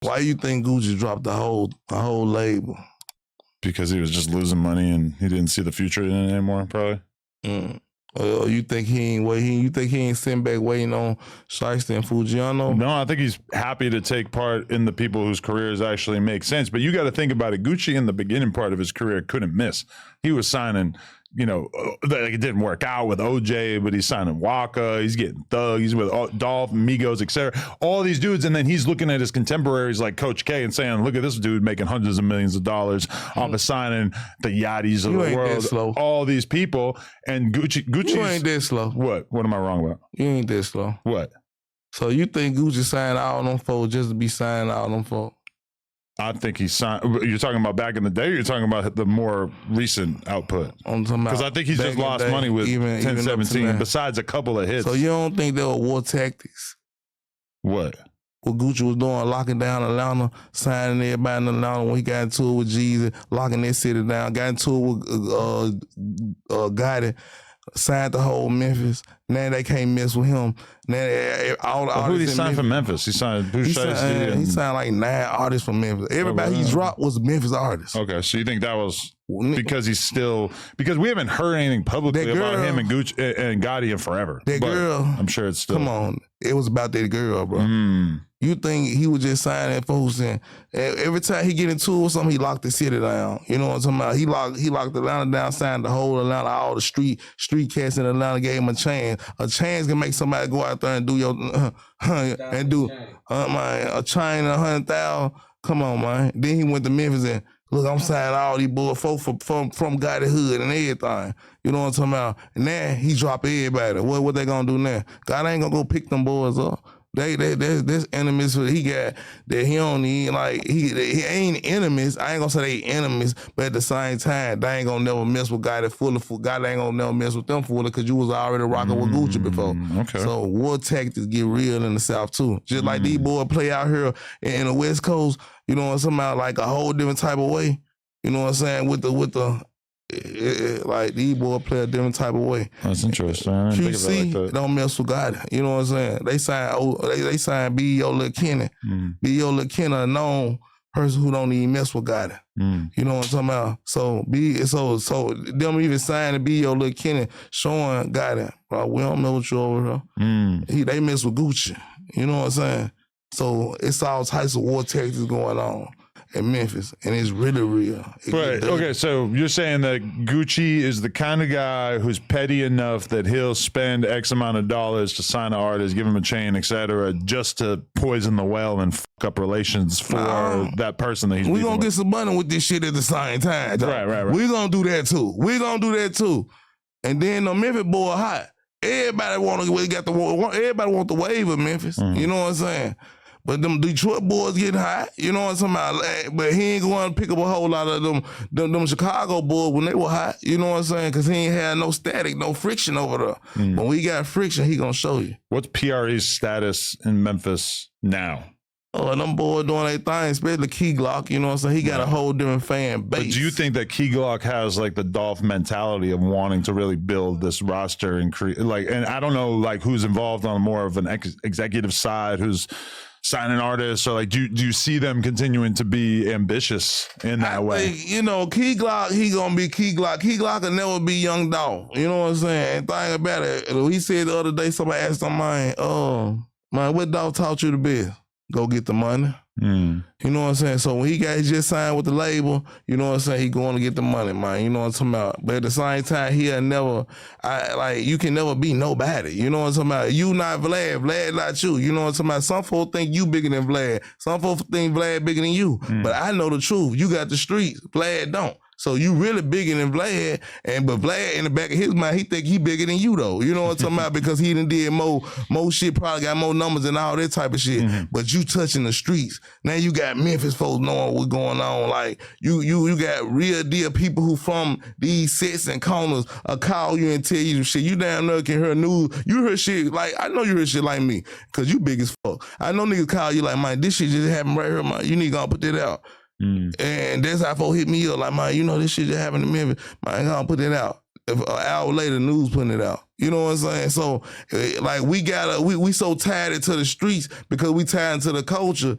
Why you think Gucci dropped the whole label? Because he was just losing money and he didn't see the future in it anymore, probably. You think he ain't waiting? You think he ain't sitting back waiting on Shiesty and Fujiano? No, I think he's happy to take part in the people whose careers actually make sense. But you got to think about it. Gucci in the beginning part of his career couldn't miss. He was signing, you know, it didn't work out with OJ, but he's signing Waka. He's getting Thug. He's with Dolph, Migos, etc. All these dudes, and then he's looking at his contemporaries like Coach K and saying, "Look at this dude making hundreds of millions of dollars off of signing the Yachty's of the world." All these people, and Gucci. You ain't that slow. What? What am I wrong about? You ain't that slow. What? So you think Gucci signed all them folks just to be signing all them folks? I think he signed. You're talking about back in the day, or you're talking about the more recent output? Because I think he's just lost money with 1017, besides a couple of hits. So you don't think there were war tactics? What? What Gucci was doing, locking down Atlanta, signing everybody in Atlanta when he got into it with Jeezy, locking that city down, got into it with Gotti, signed the whole Memphis. Now they can't mess with him. Now who did he sign from Memphis? He signed He signed like 9 artists from Memphis. Everybody he dropped was Memphis artists. Okay, so you think that was because he's still, because we haven't heard anything publicly about him and Gucci and Gotti in forever. That girl, I'm sure it's still. Come on, it was about that girl, bro. You think he was just signing folks and every time he get into it or something, he locked the city down. You know what I'm talking about? He locked Atlanta down, signed the whole Atlanta, all the street cats in Atlanta, gave him a chance. A chance can make somebody go out there and do your and do a chain and 100,000. Come on, man. Then he went to Memphis and look, I'm signing all these boys folks from Gotti Hood and everything. You know what I'm talking about? And now he drop everybody. What they gonna do now? God ain't gonna go pick them boys up. There's enemies he got that he don't need. Like he ain't enemies. I ain't gonna say they enemies, but at the same time, they ain't gonna never mess with Gotti fully. Gotti ain't gonna never mess with them fully because you was already rocking with Gucci before. Okay. So war tactics get real in the South too. Just like these boys play out here in the West Coast. You know what I'm saying? About like a whole different type of way. You know what I'm saying? With the like these boys play a different type of way. That's interesting. I didn't think about it like that. Don't mess with Gotti. You know what I'm saying? They sign B.O. Lil Kenny. B.O. Lil Kenny, a known person who don't even mess with Gotti. You know what I'm talking about? So them even signing B.O. Lil Kenny showing Gotti, bro, we don't know what you over here. They mess with Gucci. You know what I'm saying? So it's all types of war tactics going on in Memphis, and it's really real. Right. Okay, so you're saying that Gucci is the kind of guy who's petty enough that he'll spend X amount of dollars to sign an artist, give him a chain, etc., just to poison the well and fuck up relations for that person that he's We're going to get some money with this shit at the same time. Right. We're going to do that too. And then the Memphis boy hot. Everybody want the wave of Memphis. You know what I'm saying? But them Detroit boys getting hot, you know what I'm talking about? But he ain't going to pick up a whole lot of them Chicago boys when they were hot, you know what I'm saying? Because he ain't had no static, no friction over there. When we got friction, he going to show you. What's PRE's status in Memphis now? Oh, them boys doing their thing, especially Key Glock, you know what I'm saying? He got a whole different fan base. But do you think that Key Glock has like the Dolph mentality of wanting to really build this roster and create, like, and I don't know like who's involved on more of an executive side, who's signing artists, or like do you see them continuing to be ambitious in that way? Think, you know, Key Glock, he gonna be Key Glock. Key Glock will never be Young Dolph. You know what I'm saying? And think about it. He said the other day, somebody asked him, man, what Dolph taught you the best? Go get the money. You know what I'm saying? So when he just signed with the label, you know what I'm saying, he going to get the money, man. You know what I'm talking about? But at the same time, you can never be nobody. You know what I'm talking about? You not Vlad, Vlad not you. You know what I'm talking about? Some folks think you bigger than Vlad. Some folks think Vlad bigger than you. But I know the truth. You got the streets. Vlad don't. So you really bigger than Vlad, but Vlad in the back of his mind, he think he bigger than you though. You know what I'm talking about? Because he done did more shit, probably got more numbers and all that type of shit. But you touching the streets. Now you got Memphis folks knowing what's going on. Like you got real deal people who from these sets and corners call you and tell you shit. You damn near can hear news. You hear shit like, I know you hear shit like me, cause you big as fuck. I know niggas call you like, man, this shit just happened right here, man. You need to go put that out. And that's how folks hit me up like, man, you know this shit just happened to me. Man, I put it out. An hour later, the news putting it out. You know what I'm saying? So like we so tied into the streets because we tied into the culture.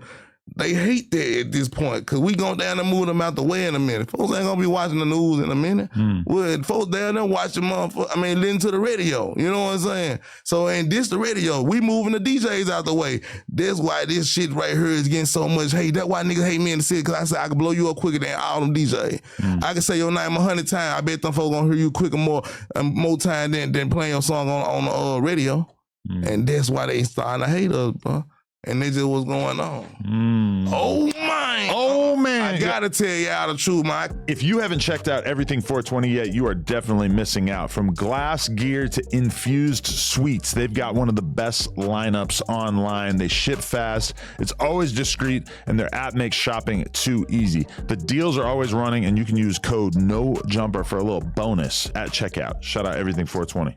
They hate that at this point because we going down and move them out the way in a minute. Folks ain't gonna be watching the news in a minute. Well, folks down there watching listen to the radio. You know what I'm saying? So and this the radio. We moving the DJs out the way. That's why this shit right here is getting so much hate. That's why niggas hate me in the city because I said I can blow you up quicker than all them DJs. I can say your name 100 times. I bet them folks gonna hear you quicker more time than playing your song on the radio. And that's why they starting to hate us, bro. And they just what's going on. Oh man. I gotta tell y'all the truth, man. If you haven't checked out Everything 420 yet, you are definitely missing out. From glass gear to infused sweets, they've got one of the best lineups online. They ship fast, it's always discreet, and their app makes shopping too easy. The deals are always running, and you can use code NOJUMPER for a little bonus at checkout. Shout out Everything 420.